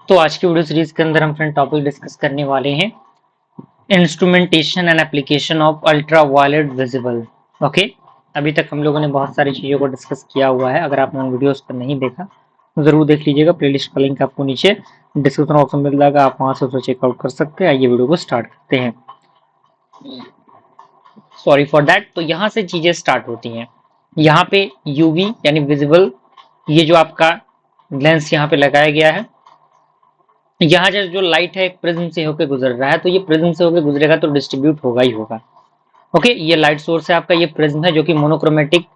तो आज की वीडियो सीरीज के अंदर हम फ्रेंड टॉपिक डिस्कस करने वाले हैं instrumentation and application of ultra violet visible. Okay, अभी तक हम लोगों ने बहुत सारी चीज़ों को डिस्कस किया हुआ है। अगर आपने उन वीडियोस को नहीं देखा तो ज़रूर देख लीजिएगा। प्लेलिस्ट का लिंक आपको नीचे डिस्क्रिप्शन ऑप्शन मिल जाएगा, आप वहाँ से उसे चेकआउट कर सकते हैं। आइए वीडियो को स्टार्ट करते हैं। Sorry for that. तो यहाँ से चीज़ें स्टार्ट होती हैं। यहाँ पे यूवी यानी विजिबल, ये जो आपका लेंस यहाँ पे लगाया गया है, यहाँ जो लाइट है एक प्रिज्म से होकर गुजर रहा है, तो ये प्रिज्म से होकर गुजरेगा तो डिस्ट्रीब्यूट होगा ही होगा। ओके, ये लाइट सोर्स है आपका, ये प्रिज्म है जो कि मोनोक्रोमेटिक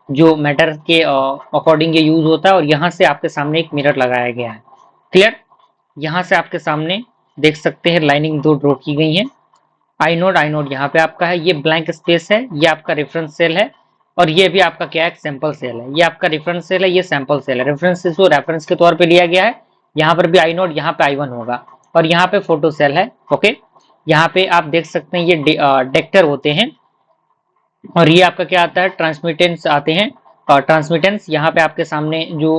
जो मैटर के अकॉर्डिंग ये यूज होता है। और यहाँ से आपके सामने एक मिरर लगाया गया है। क्लियर? यहाँ से आपके सामने देख सकते हैं लाइनिंग दो ड्रॉ की गई है। आई नोड यहाँ पे आपका है, ये ब्लैंक स्पेस है, ये आपका रेफरेंस सेल है। और ये भी आपका क्या है, सैंपल सेल है। ये आपका रेफरेंस सेल है, ये सैंपल सेल है। रेफरेंस को रेफरेंस के तौर पे लिया गया है। यहाँ पर भी आई नोड, यहाँ पे I1 होगा। और यहाँ पे फोटो सेल है। ओके, यहाँ पे आप देख सकते हैं ये डेक्टर होते हैं। और ये आपका क्या आता है, ट्रांसमिटेंस आते हैं। और ट्रांसमिटेंस यहाँ पे आपके सामने जो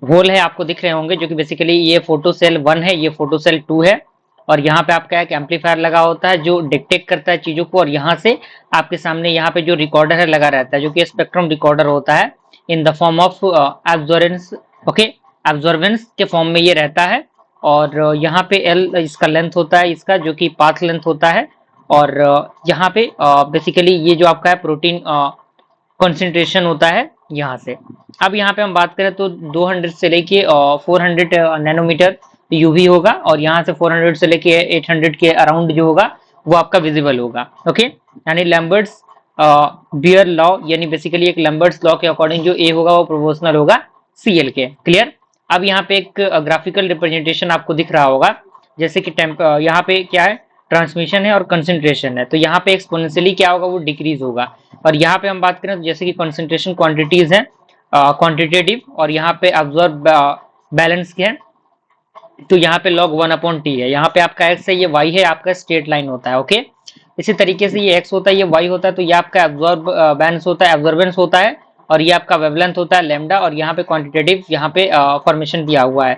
होल है आपको दिख रहे होंगे, जो कि बेसिकली ये फोटो सेल 1 है, ये फोटो सेल 2 है। और यहाँ पे आपका एक एम्पलीफायर लगा होता है जो डिटेक्ट करता है चीजों को। और यहाँ से आपके सामने यहाँ पे जो रिकॉर्डर है लगा रहता है, जो कि स्पेक्ट्रम रिकॉर्डर होता है in the form of absorbance. Okay, absorbance के फॉर्म में ये रहता है। और यहाँ पे एल इसका लेंथ होता है, इसका जो कि पाथ लेंथ होता है। और यहाँ पे बेसिकली ये जो आपका है प्रोटीन कंसंट्रेशन होता है यहाँ से। अब यहाँ पे हम बात करें तो 200 से लेके 400 नैनोमीटर यूवी होगा। और यहाँ से 400 से लेके 800 के अराउंड जो होगा वो आपका विजिबल होगा। ओके, यानी लैम्बर्ट्स बियर लॉ, यानी बेसिकली एक लैम्बर्ट्स लॉ के अकॉर्डिंग जो ए होगा वो प्रोपोर्शनल होगा सीएल के। क्लियर? अब यहाँ पे एक ग्राफिकल रिप्रेजेंटेशन आपको दिख रहा होगा, जैसे कि यहाँ पे क्या है, ट्रांसमिशन है और कंसंट्रेशन है। तो यहाँ पे एक्सपोनेंशियली क्या होगा, वो डिक्रीज होगा। और यहाँ पे हम बात करें तो जैसे कि कंसंट्रेशन क्वांटिटीज है क्वांटिटेटिव, और यहाँ पे अब्जॉर्ब बैलेंस के है, तो यहाँ पे log 1/t है। यहाँ पे आपका x है, ये y है, आपका स्ट्रेट लाइन होता है। ओके, इसी तरीके से ये x होता है, ये y होता है, तो ये आपका एब्जॉर्ब बैंस होता है, एब्जॉर्बेंस होता है। और ये आपका वेवलेंथ होता है लैम्डा। और यहाँ पे क्वांटिटेटिव यहाँ पे फॉर्मेशन दिया हुआ है।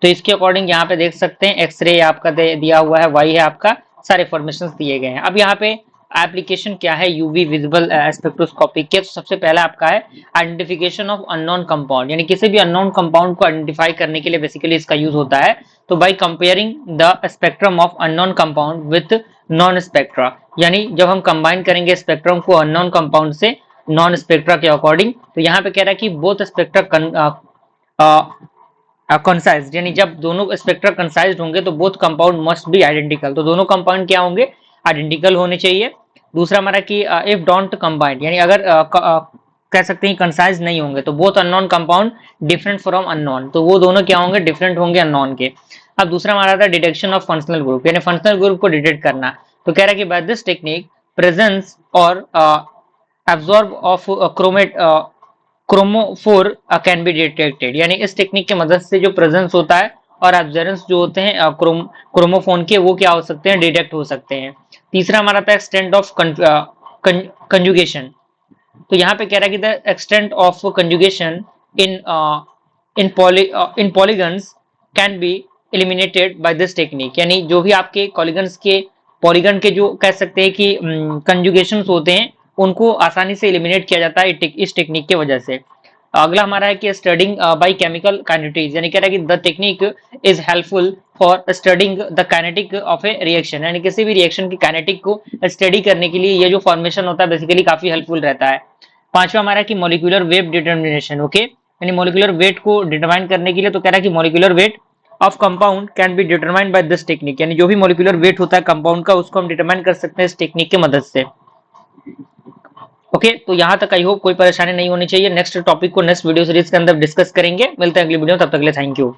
तो इसके अकॉर्डिंग यहाँ पे देख सकते हैं एक्सरे आपका दिया हुआ है, y है आपका, सारे फॉर्मेशन दिए गए हैं। अब यहाँ पे एप्लीकेशन क्या है यूवी विजिबल स्पेक्ट्रोस्कोपी के, तो सबसे पहला आपका है आइडेंटिफिकेशन ऑफ अननोन कंपाउंड, यानी किसी भी अननोन कंपाउंड को आइडेंटिफाई करने के लिए बेसिकली इसका यूज होता है। तो by comparing the spectrum of unknown compound with non spectra, यानी जब हम कंबाइन करेंगे स्पेक्ट्रम को अननोन कंपाउंड से नॉन स्पेक्ट्रा के अकॉर्डिंग, तो यहाँ पे कह रहा है कि बोथ स्पेक्ट्रा कंसाइज्ड, यानी जब दोनों स्पेक्ट्रा कंसाइज्ड होंगे तो both compound must be identical, तो दोनों कंपाउंड क्या होंगे, आइडेंटिकल होने चाहिए। दूसरा हमारा कि इफ डोंट कंबाइंड, यानी अगर कह सकते हैं कंसाइज नहीं होंगे तो both unknown compound different from unknown, तो वो दोनों क्या होंगे, डिफरेंट होंगे अननोन के। अब दूसरा हमारा था डिटेक्शन ऑफ फंक्शनल ग्रुप, यानी फंक्शनल ग्रुप को डिटेक्ट करना। तो कह रहा है कि बाय दिस टेक्निक प्रेजेंस और absorb of chromophore can be detected, यानी इस टेक्निक की मदद से जो प्रेजेंस होता है और एब्जॉर्बेंस जो होते हैं क्रोमोफोन के, वो क्या हो सकते हैं, डिटेक्ट हो सकते हैं। तीसरा हमारा था एक्सटेंट ऑफ कंजुगेशन। तो यहाँ पे कह रहा है कि the extent of conjugation in in polygons can be eliminated by this technique, यानी जो भी आपके पॉलीगन के जो कह सकते हैं कि कंजुगेशन होते हैं उनको आसानी से एलिमिनेट किया जाता है इस टेक्निक की वजह से। अगला हमारा है कि स्टडिंग बाय केमिकल काइनेटिक्स, यानी कह रहा है कि the technique is helpful for studying the kinetic of A reaction, यानी किसी भी रिएक्शन की काइनेटिक को स्टडी करने के लिए ये जो फॉर्मेशन होता है बेसिकली काफी हेल्पफुल रहता है। पांचवा हमारा कि मॉलिक्यूलर वेट डिटर्मिनेशन। ओके, यानी मॉलिक्यूलर वेट को डिटरमाइन करने के लिए, तो कह रहा है कि molecular weight of compound can be determined by this technique, यानी जो भी मॉलिक्यूलर वेट होता है कंपाउंड का उसको हम डिटरमाइन कर सकते हैं इस टेक्निक की मदद से। ओके, तो यहाँ तक आई होप कोई परेशानी नहीं होनी चाहिए। नेक्स्ट टॉपिक को नेक्स्ट वीडियो सीरीज के अंदर डिस्कस करेंगे। मिलते हैं अगली वीडियो, तब तक के लिए थैंक यू।